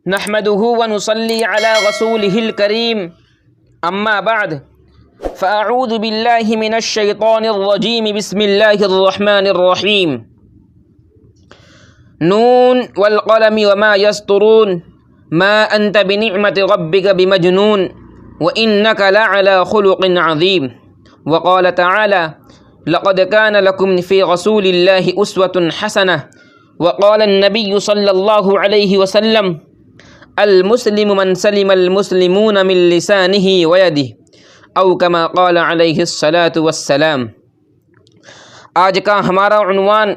نحمده ونصلي على رسوله الكريم اما بعد فاعوذ بالله من الشيطان الرجيم بسم الله الرحمن الرحيم نون والقلم وما يسطرون ما انت بنعمة ربك بمجنون وانك لعلى خلق عظيم وقال تعالى لقد كان لكم في رسول الله اسوة حسنة وقال النبي صلى الله عليه وسلم المسلم من سلم المسلمون من لسانه ويده او كما قال علیہ الصلاۃ والسلام۔ آج کا ہمارا عنوان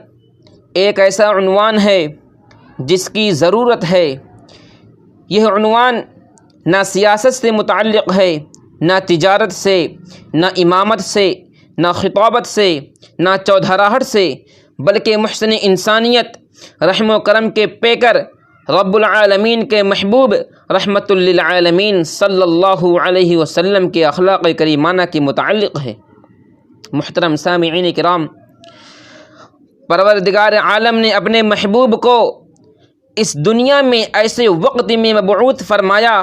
ایک ایسا عنوان ہے جس کی ضرورت ہے۔ یہ عنوان نہ سیاست سے متعلق ہے، نہ تجارت سے، نہ امامت سے، نہ خطابت سے، نہ چودھراہٹ سے، بلکہ محسن انسانیت، رحم و کرم کے پیکر، رب العالمین کے محبوب، رحمت للعالمین صلی اللہ علیہ وسلم کے اخلاق کریمانہ کے متعلق ہے۔ محترم سامعین کرام، پروردگار عالم نے اپنے محبوب کو اس دنیا میں ایسے وقت میں مبعوث فرمایا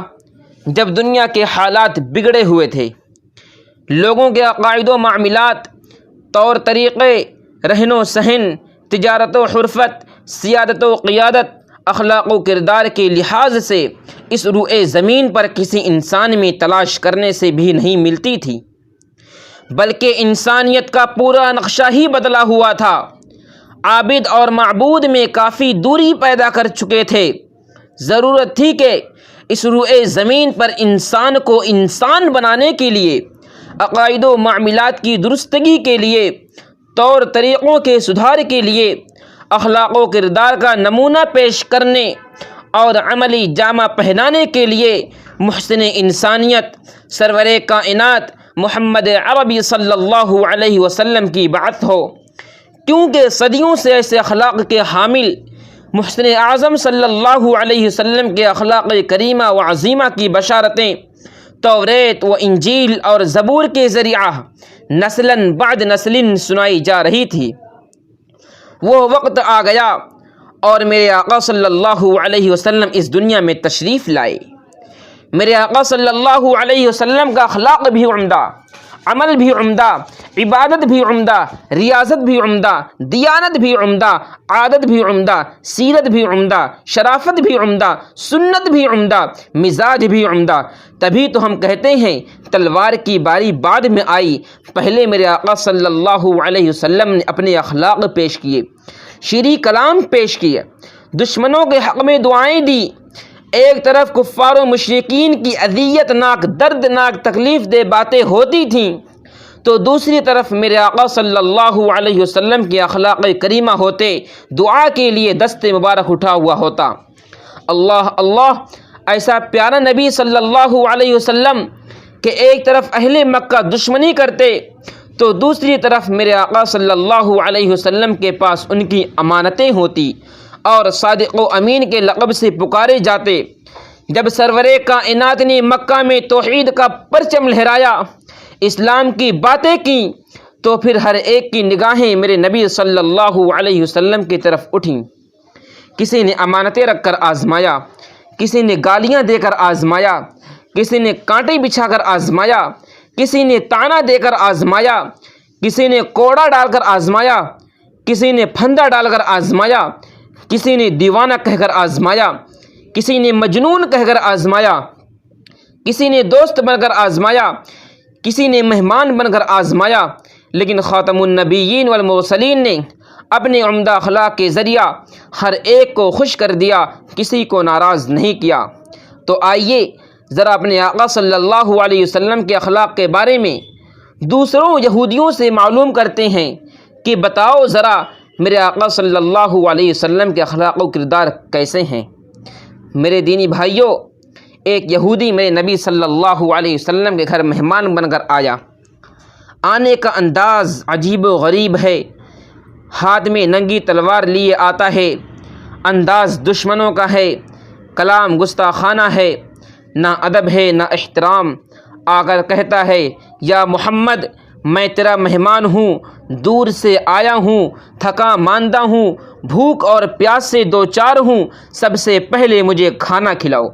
جب دنیا کے حالات بگڑے ہوئے تھے، لوگوں کے عقائد و معاملات، طور طریقے، رہن و سہن، تجارت و حرفت، سیادت و قیادت، اخلاق و کردار کے لحاظ سے اس روئے زمین پر کسی انسان میں تلاش کرنے سے بھی نہیں ملتی تھی، بلکہ انسانیت کا پورا نقشہ ہی بدلا ہوا تھا۔ عابد اور معبود میں کافی دوری پیدا کر چکے تھے۔ ضرورت تھی کہ اس روئے زمین پر انسان کو انسان بنانے کے لیے، عقائد و معاملات کی درستگی کے لیے، طور طریقوں کے سدھار کے لیے، اخلاق و کردار کا نمونہ پیش کرنے اور عملی جامہ پہنانے کے لیے محسن انسانیت، سرور کائنات محمد عربی صلی اللہ علیہ وسلم کی بعث ہو، کیونکہ صدیوں سے ایسے اخلاق کے حامل محسن اعظم صلی اللہ علیہ وسلم کے اخلاق کریمہ و عظیمہ کی بشارتیں توریت و انجیل اور زبور کے ذریعہ نسلاً بعد نسل سنائی جا رہی تھی۔ وہ وقت آ گیا اور میرے آقا صلی اللہ علیہ وسلم اس دنیا میں تشریف لائے۔ میرے آقا صلی اللہ علیہ وسلم کا اخلاق بھی عمدہ، عمل بھی عمدہ، عبادت بھی عمدہ، ریاضت بھی عمدہ، دیانت بھی عمدہ، عادت بھی عمدہ، سیرت بھی عمدہ، شرافت بھی عمدہ، سنت بھی عمدہ، مزاج بھی عمدہ۔ تبھی تو ہم کہتے ہیں تلوار کی باری بعد میں آئی، پہلے میرے آقا صلی اللہ علیہ وسلم نے اپنے اخلاق پیش کیے، شرعی کلام پیش کیے، دشمنوں کے حق میں دعائیں دی۔ ایک طرف کفار و مشرکین کی اذیت ناک، دردناک، تکلیف دہ باتیں ہوتی تھیں، تو دوسری طرف میرے آقا صلی اللہ علیہ وسلم کے اخلاق کریمہ ہوتے، دعا کے لیے دست مبارک اٹھا ہوا ہوتا۔ اللہ اللہ، ایسا پیارا نبی صلی اللہ علیہ وسلم کہ ایک طرف اہل مکہ دشمنی کرتے تو دوسری طرف میرے آقا صلی اللہ علیہ وسلم کے پاس ان کی امانتیں ہوتی اور صادق و امین کے لقب سے پکارے جاتے۔ جب سرور کائنات نے مکہ میں توحید کا پرچم لہرایا، اسلام کی باتیں کی، تو پھر ہر ایک کی نگاہیں میرے نبی صلی اللہ علیہ وسلم کی طرف اٹھیں۔ کسی نے امانتیں رکھ کر آزمایا، کسی نے گالیاں دے کر آزمایا، کسی نے کانٹے بچھا کر آزمایا، کسی نے تانا دے کر آزمایا، کسی نے کوڑا ڈال کر آزمایا، کسی نے پھندا ڈال کر آزمایا، کسی نے دیوانہ کہہ کر آزمایا، کسی نے مجنون کہہ کر آزمایا، کسی نے دوست بن کر آزمایا، کسی نے مہمان بن کر آزمایا، لیکن خاتم النبیین والمرسلین نے اپنے عمدہ اخلاق کے ذریعہ ہر ایک کو خوش کر دیا، کسی کو ناراض نہیں کیا۔ تو آئیے ذرا اپنے آقا صلی اللہ علیہ وسلم کے اخلاق کے بارے میں دوسروں یہودیوں سے معلوم کرتے ہیں کہ بتاؤ ذرا میرے آقا صلی اللہ علیہ وسلم کے اخلاق و کردار کیسے ہیں۔ میرے دینی بھائیوں، ایک یہودی میرے نبی صلی اللہ علیہ وسلم کے گھر مہمان بن کر آیا۔ آنے کا انداز عجیب و غریب ہے، ہاتھ میں ننگی تلوار لیے آتا ہے، انداز دشمنوں کا ہے، کلام گستاخانہ ہے، نہ ادب ہے نہ احترام۔ آ کر کہتا ہے یا محمد، میں تیرا مہمان ہوں، دور سے آیا ہوں، تھکا ماندہ ہوں، بھوک اور پیاس سے دو چار ہوں، سب سے پہلے مجھے کھانا کھلاؤ۔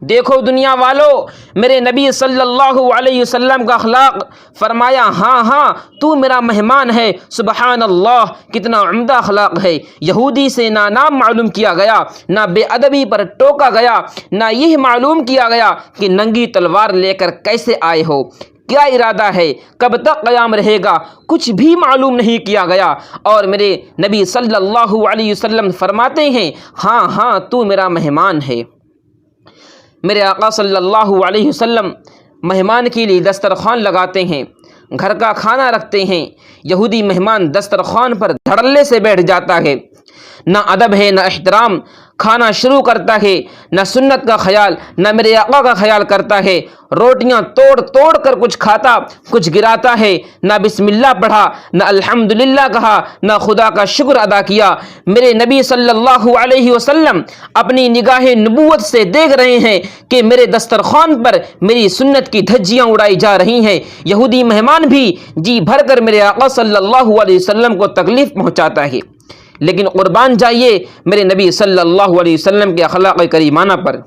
دیکھو دنیا والو، میرے نبی صلی اللہ علیہ وسلم کا اخلاق، فرمایا ہاں ہاں تو میرا مہمان ہے۔ سبحان اللہ، کتنا عمدہ اخلاق ہے۔ یہودی سے نہ نام معلوم کیا گیا، نہ بے ادبی پر ٹوکا گیا، نہ یہ معلوم کیا گیا کہ ننگی تلوار لے کر کیسے آئے ہو، کیا ارادہ ہے، کب تک قیام رہے گا، کچھ بھی معلوم نہیں کیا گیا۔ اور میرے نبی صلی اللہ علیہ وسلم فرماتے ہیں ہاں ہاں تو میرا مہمان ہے۔ میرے آقا صلی اللہ علیہ وسلم مہمان کے لیے دسترخوان لگاتے ہیں، گھر کا کھانا رکھتے ہیں۔ یہودی مہمان دسترخوان پر دھڑلے سے بیٹھ جاتا ہے، نہ ادب ہے نہ احترام، کھانا شروع کرتا ہے، نہ سنت کا خیال نہ میرے آقا کا خیال کرتا ہے، روٹیاں توڑ توڑ کر کچھ کھاتا کچھ گراتا ہے، نہ بسم اللہ پڑھا نہ الحمدللہ کہا، نہ خدا کا شکر ادا کیا۔ میرے نبی صلی اللہ علیہ وسلم اپنی نگاہ نبوت سے دیکھ رہے ہیں کہ میرے دسترخوان پر میری سنت کی دھجیاں اڑائی جا رہی ہیں۔ یہودی مہمان بھی جی بھر کر میرے آقا صلی اللہ علیہ وسلم کو تکلیف پہنچاتا ہے، لیکن قربان جائیے میرے نبی صلی اللہ علیہ وسلم کے اخلاق کریمانہ پر۔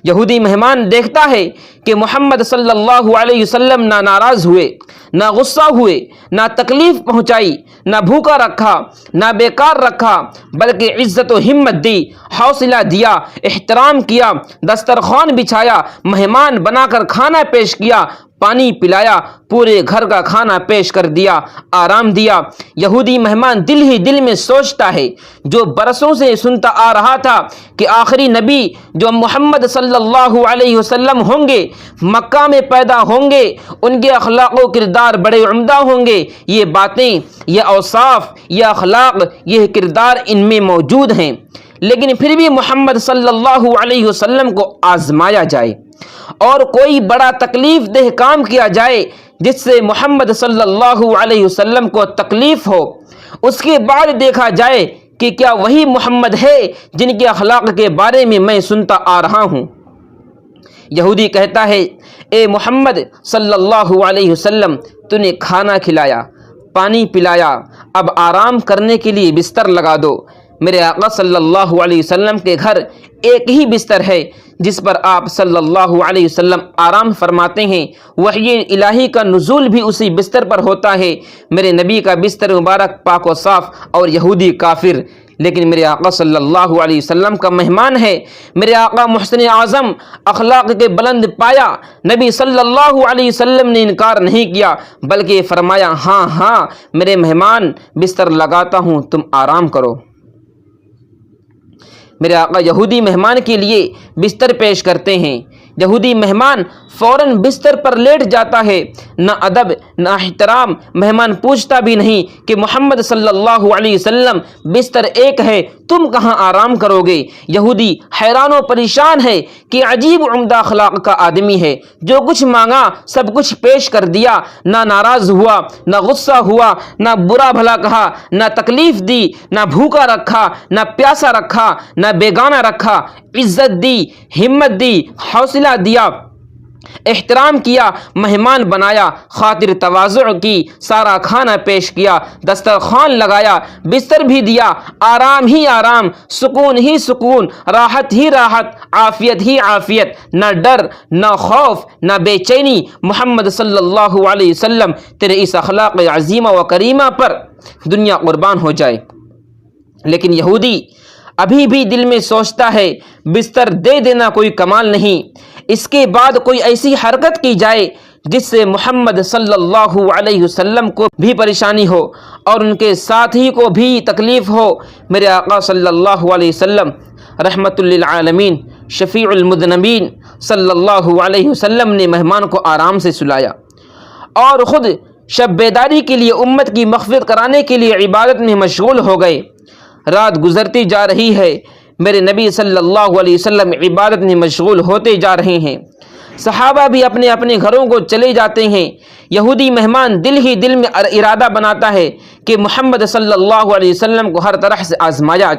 یہودی مہمان دیکھتا ہے کہ محمد صلی اللہ علیہ وسلم نہ ناراض ہوئے، نہ غصہ ہوئے، نہ تکلیف پہنچائی، نہ بھوکا رکھا، نہ بیکار رکھا، بلکہ عزت و ہمت دی، حوصلہ دیا، احترام کیا، دسترخوان بچھایا، مہمان بنا کر کھانا پیش کیا، پانی پلایا، پورے گھر کا کھانا پیش کر دیا، آرام دیا۔ یہودی مہمان دل ہی دل میں سوچتا ہے، جو برسوں سے سنتا آ رہا تھا کہ آخری نبی جو محمد صلی اللہ علیہ وسلم ہوں گے، مکہ میں پیدا ہوں گے، ان کے اخلاق و کردار بڑے عمدہ ہوں گے، یہ باتیں، یہ اوصاف، یہ اخلاق، یہ کردار ان میں موجود ہیں، لیکن پھر بھی محمد صلی اللہ علیہ وسلم کو آزمایا جائے اور کوئی بڑا تکلیف دہ کام کیا جائے جس سے محمد صلی اللہ علیہ وسلم کو تکلیف ہو، اس کے بعد دیکھا جائے کہ کیا وہی محمد ہے جن کے اخلاق کے بارے میں میں سنتا آ رہا ہوں۔ یہودی کہتا ہے اے محمد صلی اللہ علیہ وسلم، تو نے کھانا کھلایا، پانی پلایا، اب آرام کرنے کے لیے بستر لگا دو۔ میرے آقا صلی اللہ علیہ وسلم کے گھر ایک ہی بستر ہے جس پر آپ صلی اللہ علیہ وسلم آرام فرماتے ہیں، وحی الہی کا نزول بھی اسی بستر پر ہوتا ہے۔ میرے نبی کا بستر مبارک پاک و صاف اور یہودی کافر، لیکن میرے آقا صلی اللہ علیہ وسلم کا مہمان ہے۔ میرے آقا محسن اعظم، اخلاق کے بلند پایا نبی صلی اللہ علیہ وسلم نے انکار نہیں کیا، بلکہ فرمایا ہاں ہاں میرے مہمان، بستر لگاتا ہوں، تم آرام کرو۔ میرے آقا یہودی مہمان کے لیے بستر پیش کرتے ہیں، یہودی مہمان فوراً بستر پر لیٹ جاتا ہے، نہ ادب نہ احترام، مہمان پوچھتا بھی نہیں کہ محمد صلی اللہ علیہ وسلم بستر ایک ہے، تم کہاں آرام کرو گے۔ یہودی حیران و پریشان ہے کہ عجیب عمدہ اخلاق کا آدمی ہے، جو کچھ مانگا سب کچھ پیش کر دیا، نہ ناراض ہوا، نہ غصہ ہوا، نہ برا بھلا کہا، نہ تکلیف دی، نہ بھوکا رکھا، نہ پیاسا رکھا، نہ بیگانہ رکھا، عزت دی، ہمت دی، حوصلہ دیا، احترام کیا، مہمان بنایا، خاطر تواضع کی، سارا کھانا پیش کیا، دسترخوان لگایا، بستر بھی دیا، آرام ہی آرام، سکون ہی سکون، راحت ہی راحت، عافیت ہی عافیت، نہ ڈر نہ خوف نہ بے چینی۔ محمد صلی اللہ علیہ وسلم تیرے اس اخلاق عظیمہ و کریمہ پر دنیا قربان ہو جائے۔ لیکن یہودی ابھی بھی دل میں سوچتا ہے بستر دے دینا کوئی کمال نہیں، اس کے بعد کوئی ایسی حرکت کی جائے جس سے محمد صلی اللہ علیہ وسلم کو بھی پریشانی ہو اور ان کے ساتھی کو بھی تکلیف ہو۔ میرے آقا صلی اللہ علیہ وسلم رحمت للعالمین شفیع المذنبین صلی اللہ علیہ وسلم نے مہمان کو آرام سے سلایا اور خود شب بیداری کے لیے امت کی مغفرت کرانے کے لیے عبادت میں مشغول ہو گئے۔ رات گزرتی جا رہی ہے، میرے نبی صلی اللہ علیہ وسلم عبادت میں مشغول ہوتے جا رہے ہیں، صحابہ بھی اپنے اپنے گھروں کو چلے جاتے ہیں۔ یہودی مہمان دل ہی دل میں ارادہ بناتا ہے کہ محمد صلی اللہ علیہ وسلم کو ہر طرح سے آزمایا،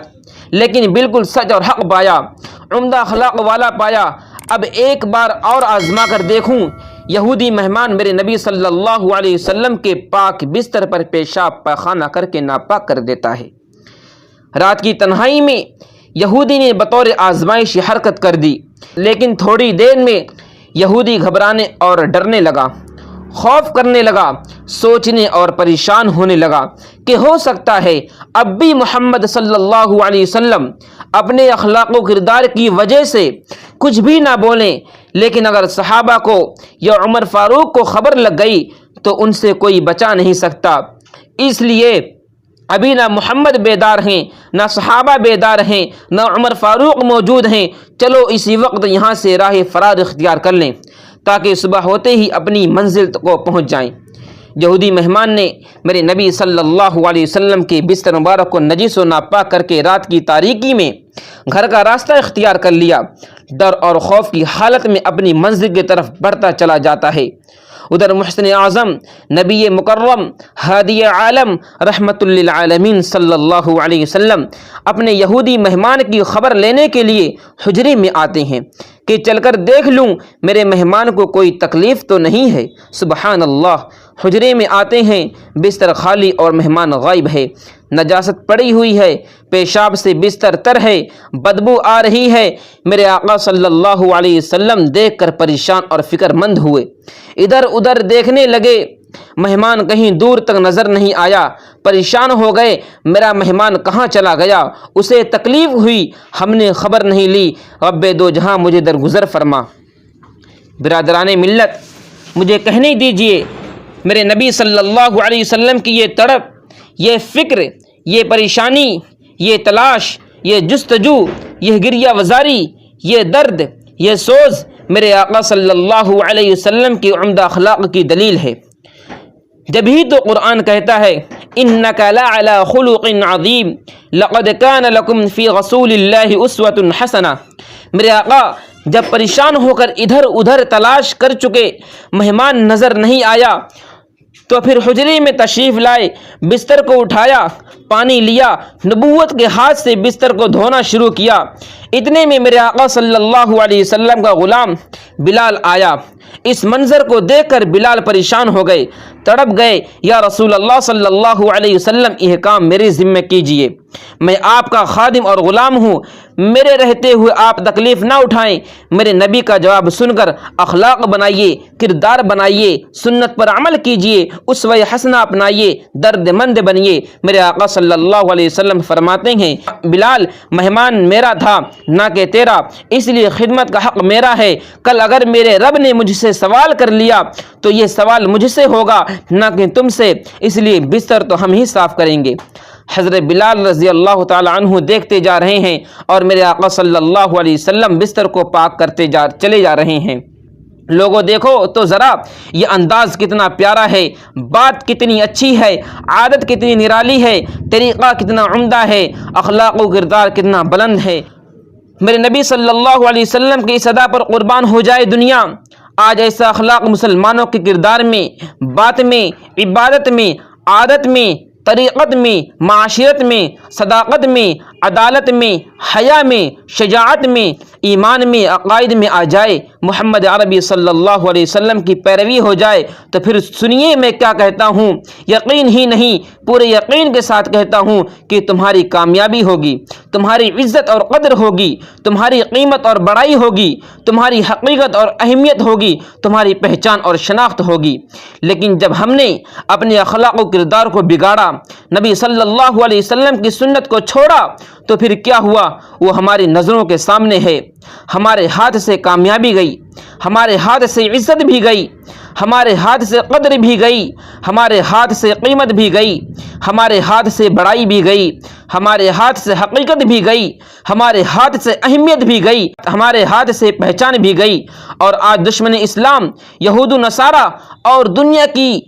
لیکن بالکل سچ اور حق پایا، عمدہ اخلاق والا پایا، اب ایک بار اور آزما کر دیکھوں یہودی مہمان میرے نبی صلی اللہ علیہ وسلم کے پاک بستر پر پیشاب پاخانہ کر کے ناپاک کر دیتا ہے۔ رات کی تنہائی میں یہودی نے بطور آزمائش حرکت کر دی، لیکن تھوڑی دیر میں یہودی گھبرانے اور ڈرنے لگا، خوف کرنے لگا، سوچنے اور پریشان ہونے لگا کہ ہو سکتا ہے اب بھی محمد صلی اللہ علیہ وسلم اپنے اخلاق و کردار کی وجہ سے کچھ بھی نہ بولیں، لیکن اگر صحابہ کو یا عمر فاروق کو خبر لگ گئی تو ان سے کوئی بچا نہیں سکتا۔ اس لیے ابھی نہ محمد بیدار ہیں، نہ صحابہ بیدار ہیں، نہ عمر فاروق موجود ہیں، چلو اسی وقت یہاں سے راہ فرار اختیار کر لیں تاکہ صبح ہوتے ہی اپنی منزل کو پہنچ جائیں۔ یہودی مہمان نے میرے نبی صلی اللہ علیہ وسلم کے بستر مبارک کو نجس و ناپاک کر کے رات کی تاریکی میں گھر کا راستہ اختیار کر لیا۔ ڈر اور خوف کی حالت میں اپنی منزل کی طرف بڑھتا چلا جاتا ہے۔ ادھر محسن اعظم نبی مکرم ہادی عالم رحمت للعالمین صلی اللہ علیہ وسلم اپنے یہودی مہمان کی خبر لینے کے لیے حجرے میں آتے ہیں کہ چل کر دیکھ لوں میرے مہمان کو کوئی تکلیف تو نہیں ہے۔ سبحان اللہ، حجرے میں آتے ہیں، بستر خالی اور مہمان غائب ہے، نجاست پڑی ہوئی ہے، پیشاب سے بستر تر ہے، بدبو آ رہی ہے۔ میرے آقا صلی اللہ علیہ وسلم دیکھ کر پریشان اور فکر مند ہوئے، ادھر ادھر دیکھنے لگے، مہمان کہیں دور تک نظر نہیں آیا، پریشان ہو گئے، میرا مہمان کہاں چلا گیا؟ اسے تکلیف ہوئی، ہم نے خبر نہیں لی، رب دو جہاں مجھے درگزر فرما۔ برادران ملت، مجھے کہنے دیجئے، میرے نبی صلی اللہ علیہ وسلم کی یہ تڑپ، یہ فکر، یہ پریشانی، یہ تلاش، یہ جستجو، یہ گریہ وزاری، یہ درد، یہ سوز میرے آقا صلی اللہ علیہ وسلم کی عمدہ اخلاق کی دلیل ہے۔ جب ہی تو قرآن کہتا ہے انک لعلی خلق عظیم لقد کان لکم فی رسول اللہ اسوۃ حسنہ۔ میرے آقا جب پریشان ہو کر ادھر ادھر تلاش کر چکے، مہمان نظر نہیں آیا، تو پھر حجرے میں تشریف لائے، بستر کو اٹھایا، پانی لیا، نبوت کے ہاتھ سے بستر کو دھونا شروع کیا۔ اتنے میں میرے آقا صلی اللہ علیہ وسلم کا غلام بلال آیا۔ اس منظر کو دیکھ کر بلال پریشان ہو گئے، تڑپ گئے، یا رسول اللہ صلی اللہ علیہ وسلم یہ کام میرے ذمہ کیجئے، میں آپ کا خادم اور غلام ہوں، میرے رہتے ہوئے آپ تکلیف نہ اٹھائیں۔ میرے نبی کا جواب سن کر اخلاق بنائیے، کردار بنائیے، سنت پر عمل کیجئے، اسوہ حسنہ اپنائیے، درد مند بنیے۔ میرے آقا صلی اللہ علیہ وسلم فرماتے ہیں بلال مہمان میرا تھا نہ کہ تیرا، اس لیے خدمت کا حق میرا ہے، کل اگر میرے رب نے مجھ سے سوال کر لیا تو یہ سوال مجھ سے ہوگا نہ کہ تم سے، اس لیے بستر تو ہم ہی صاف کریں گے۔ حضرت بلال رضی اللہ تعالی عنہ دیکھتے جا رہے ہیں اور میرے آقا صلی اللہ علیہ وسلم بستر کو پاک کرتے چلے جا رہے ہیں۔ لوگوں دیکھو تو ذرا یہ انداز کتنا پیارا ہے، بات کتنی اچھی ہے، عادت کتنی نرالی ہے، طریقہ کتنا عمدہ ہے، اخلاق و کردار کتنا بلند ہے۔ میرے نبی صلی اللہ علیہ وسلم کی اس ادا پر قربان ہو جائے دنیا۔ آج ایسا اخلاق مسلمانوں کے کردار میں، بات میں، عبادت میں، عادت میں، طریقت میں، معاشرت میں، صداقت میں، عدالت میں، حیا میں، شجاعت میں، ایمان میں، عقائد میں آ جائے، محمد عربی صلی اللہ علیہ وسلم کی پیروی ہو جائے، تو پھر سنیے میں کیا کہتا ہوں، یقین ہی نہیں پورے یقین کے ساتھ کہتا ہوں کہ تمہاری کامیابی ہوگی، تمہاری عزت اور قدر ہوگی، تمہاری قیمت اور بڑائی ہوگی، تمہاری حقیقت اور اہمیت ہوگی، تمہاری پہچان اور شناخت ہوگی۔ لیکن جب ہم نے اپنے اخلاق و کردار کو بگاڑا، نبی صلی اللہ علیہ وسلم کی سنت کو چھوڑا، تو پھر کیا ہوا؟ وہ ہماری نظروں کے سامنے ہے، ہمارے ہاتھ سے کامیابی گئی، ہمارے ہاتھ سے عزت بھی گئی، ہمارے ہاتھ سے قدر بھی گئی، ہمارے ہاتھ سے قیمت بھی گئی، ہمارے ہاتھ سے بڑائی بھی گئی، ہمارے ہاتھ سے حقیقت بھی گئی، ہمارے ہاتھ سے اہمیت بھی گئی، ہمارے ہاتھ سے پہچان بھی گئی۔ اور آج دشمن اسلام، یہود و نصارہ اور دنیا کی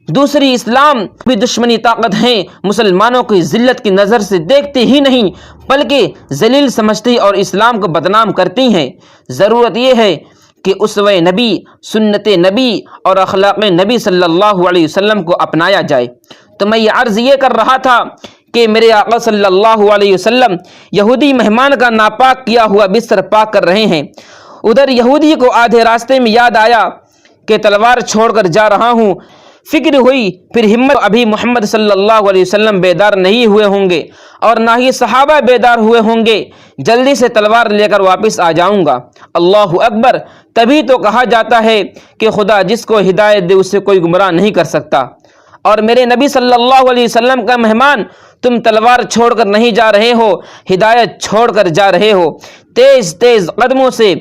دوسری اسلام بھی دشمنی طاقت ہیں، مسلمانوں کی ذلت کی نظر سے دیکھتے ہی نہیں بلکہ ذلیل سمجھتی اور اسلام کو بدنام کرتی ہیں۔ ضرورت یہ ہے کہ اسوہ نبی، سنت نبی اور اخلاق نبی صلی اللہ علیہ وسلم کو اپنایا جائے۔ تو میں یہ عرض یہ کر رہا تھا کہ میرے آقا صلی اللہ علیہ وسلم یہودی مہمان کا ناپاک کیا ہوا بستر پاک کر رہے ہیں۔ ادھر یہودی کو آدھے راستے میں یاد آیا کہ تلوار چھوڑ کر جا رہا ہوں، فکر ہوئی، پھر ہمت، ابھی محمد صلی اللہ علیہ وسلم بیدار نہیں ہوئے ہوں گے اور نہ ہی صحابہ بیدار ہوئے ہوں گے، جلدی سے تلوار لے کر واپس آ جاؤں گا۔ اللہ اکبر! تبھی تو کہا جاتا ہے کہ خدا جس کو ہدایت دے اسے کوئی گمراہ نہیں کر سکتا۔ اور میرے نبی صلی اللہ علیہ وسلم کا مہمان، تم تلوار چھوڑ کر نہیں جا رہے ہو، ہدایت چھوڑ کر جا رہے ہو۔ تیز تیز قدموں سے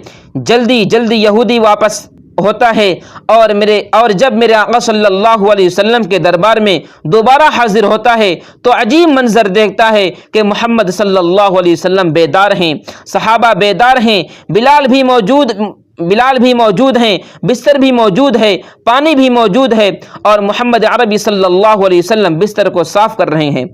جلدی جلدی یہودی واپس ہوتا ہے اور جب میرے آقا صلی اللہ علیہ وسلم کے دربار میں دوبارہ حاضر ہوتا ہے تو عجیب منظر دیکھتا ہے کہ محمد صلی اللہ علیہ وسلم بیدار ہیں، صحابہ بیدار ہیں، بلال بھی موجود ہیں، بستر بھی موجود ہے، پانی بھی موجود ہے، اور محمد عربی صلی اللہ علیہ وسلم بستر کو صاف کر رہے ہیں۔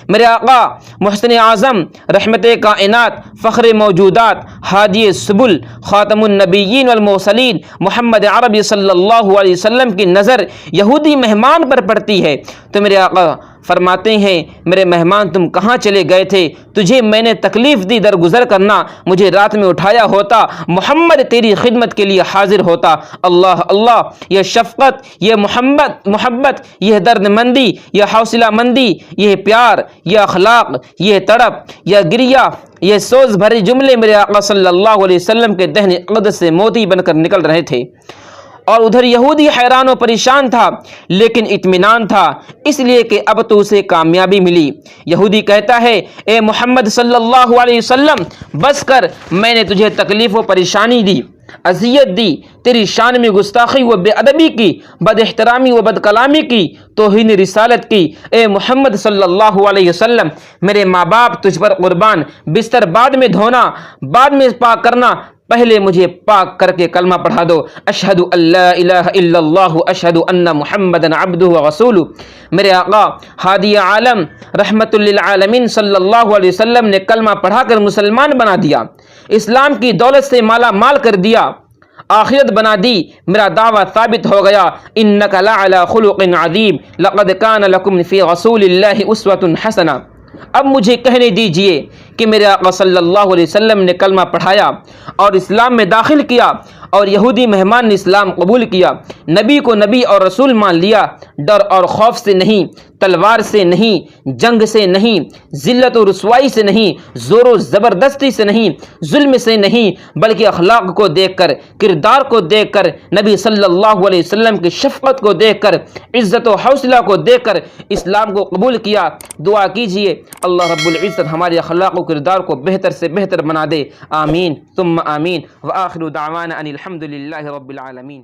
میرے آقا محسن اعظم، رحمت کائنات، فخر موجودات، ہادی سبل، خاتم النبیین والمرسلین محمد عربی صلی اللہ علیہ وسلم کی نظر یہودی مہمان پر پڑتی ہے تو میرے آقا فرماتے ہیں، میرے مہمان تم کہاں چلے گئے تھے؟ تجھے میں نے تکلیف دی، درگزر کرنا، مجھے رات میں اٹھایا ہوتا، محمد تیری خدمت کے لیے حاضر ہوتا۔ اللہ اللہ! یہ شفقت، یہ محبت، یہ درد مندی، یہ حوصلہ مندی، یہ پیار، یہ اخلاق، یہ تڑپ، یہ گریہ، یہ سوز بھری جملے میرے آقا صلی اللہ علیہ وسلم کے دہن اقدس سے موتی بن کر نکل رہے تھے۔ اور ادھر یہودی حیران و پریشان تھا، لیکن اطمینان تھا، اس لیے کہ اب تو اسے کامیابی ملی۔ یہودی کہتا ہے، اے محمد صلی اللہ علیہ وسلم، بس کر، میں نے تجھے تکلیف و پریشانی دی، اذیت دی، تیری شان میں گستاخی و بے ادبی کی، بد احترامی و بد کلامی کی، توہین رسالت کی۔ اے محمد صلی اللہ علیہ وسلم، میرے ماں باپ تجھ پر قربان، بستر بعد میں دھونا، بعد میں پاک کرنا، پہلے مجھے پاک کر کے کلمہ پڑھا دو، اشہد ان لا الہ الا اللہ اشہد ان محمدًا عبدہ ورسولہ۔ میرے آقا ہادی عالم رحمت للعالمین صلی اللہ علیہ وسلم نے کلمہ پڑھا کر مسلمان بنا دیا، اسلام کی دولت سے مالا مال کر دیا، آخرت بنا دی۔ میرا دعویٰ ثابت ہو گیا، انک لعلی خلق عظیم لقد کان لکم فی رسول اللہ اسوۃ حسنہ۔ اب مجھے کہنے دیجئے کہ میرے آقا صلی اللہ علیہ وسلم نے کلمہ پڑھایا اور اسلام میں داخل کیا، اور یہودی مہمان نے اسلام قبول کیا، نبی کو نبی اور رسول مان لیا، ڈر اور خوف سے نہیں، تلوار سے نہیں، جنگ سے نہیں، ذلت و رسوائی سے نہیں، زور و زبردستی سے نہیں، ظلم سے نہیں، بلکہ اخلاق کو دیکھ کر، کردار کو دیکھ کر، نبی صلی اللہ علیہ وسلم کی شفقت کو دیکھ کر، عزت و حوصلہ کو دیکھ کر اسلام کو قبول کیا۔ دعا کیجئے اللہ رب العزت ہمارے اخلاق و کردار کو بہتر سے بہتر بنا دے، آمین ثم آمین، وآخر دعوانا ان الحمد للہ رب العالمین۔